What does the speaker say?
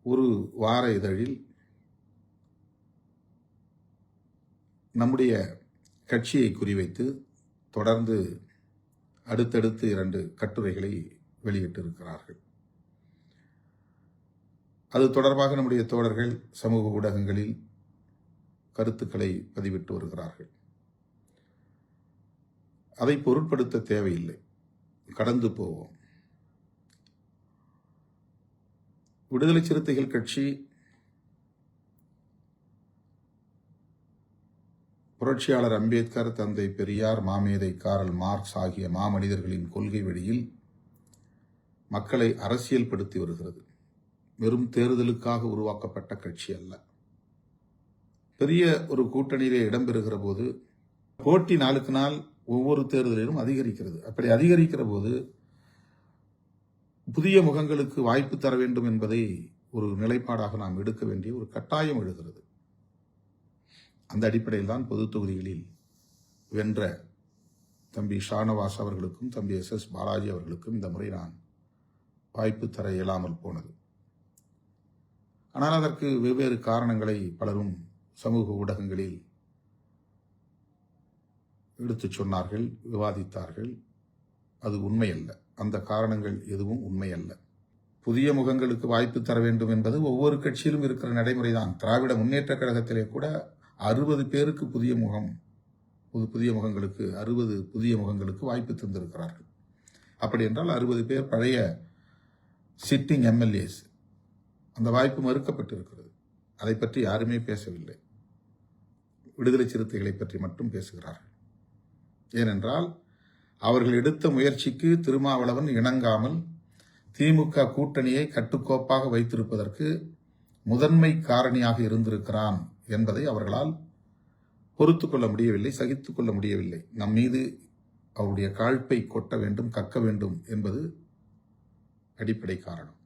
ஒரு வார இதழில் நம்முடைய கட்சியை குறிவைத்து தொடர்ந்து அடுத்தடுத்து 2 கட்டுரைகளை வெளியிட்டிருக்கிறார்கள். அது தொடர்பாக நம்முடைய தோழர்கள் சமூக ஊடகங்களில் கருத்துக்களை பதிவிட்டு வருகிறார்கள். அதை பொருட்படுத்த தேவையில்லை, கடந்து போவோம். விடுதலை சிறுத்தைகள் கட்சி புரட்சியாளர் அம்பேத்கர், தந்தை பெரியார், மாமேதை காரல் மார்க்ஸ் ஆகிய மாமனிதர்களின் கொள்கை வழியில் மக்களை அரசியல்படுத்தி வருகிறது. வெறும் தேர்தலுக்காக உருவாக்கப்பட்ட கட்சி அல்ல. பெரிய ஒரு கூட்டணியிலே இடம்பெறுகிற போது போட்டி நாளுக்கு நாள் ஒவ்வொரு தேர்தலிலும் அதிகரிக்கிறது. அப்படி அதிகரிக்கிற போது புதிய முகங்களுக்கு வாய்ப்பு தர வேண்டும் என்பதை ஒரு நிலைப்பாடாக நாம் எடுக்க வேண்டிய ஒரு கட்டாயம் எழுகிறது. அந்த அடிப்படையில் தான் பொது தொகுதிகளில் வென்ற தம்பி ஷானவாஸ் அவர்களுக்கும் தம்பி SS பாலாஜி அவர்களுக்கும் இந்த முறை நான் வாய்ப்பு தர இயலாமல் போனது. ஆனால் அதற்கு வெவ்வேறு காரணங்களை பலரும் சமூக ஊடகங்களில் எடுத்துச் சொன்னார்கள், விவாதித்தார்கள். அது உண்மையல்ல. அந்த காரணங்கள் எதுவும் உண்மையல்ல. புதிய முகங்களுக்கு வாய்ப்பு தர வேண்டும் என்பது ஒவ்வொரு கட்சியிலும் இருக்கிற நடைமுறைதான். திராவிட முன்னேற்ற கழகத்திலே கூட 60 பேருக்கு புதிய முகங்களுக்கு 60 புதிய முகங்களுக்கு வாய்ப்பு தந்திருக்கிறார்கள். அப்படி என்றால் 60 பேர் பழைய சிட்டிங் MLAs. அந்த வாய்ப்பு மறுக்கப்பட்டிருக்கிறது. அதை பற்றி யாருமே பேசவில்லை. விடுதலை சிறுத்தைகளை பற்றி மட்டும் பேசுகிறார்கள். ஏனென்றால் அவர்கள் எடுத்த முயற்சிக்கு திருமாவளவன் இணங்காமல் திமுக கூட்டணியை கட்டுக்கோப்பாக வைத்திருப்பதற்கு முதன்மை காரணியாக இருந்திருக்கிறான் என்பதை அவர்களால் பொறுத்துக் கொள்ள முடியவில்லை, சகித்துக் கொள்ள முடியவில்லை. நம் மீது அவருடைய காழ்ப்பை கொட்ட வேண்டும், கக்க வேண்டும் என்பது அடிப்படை காரணம்.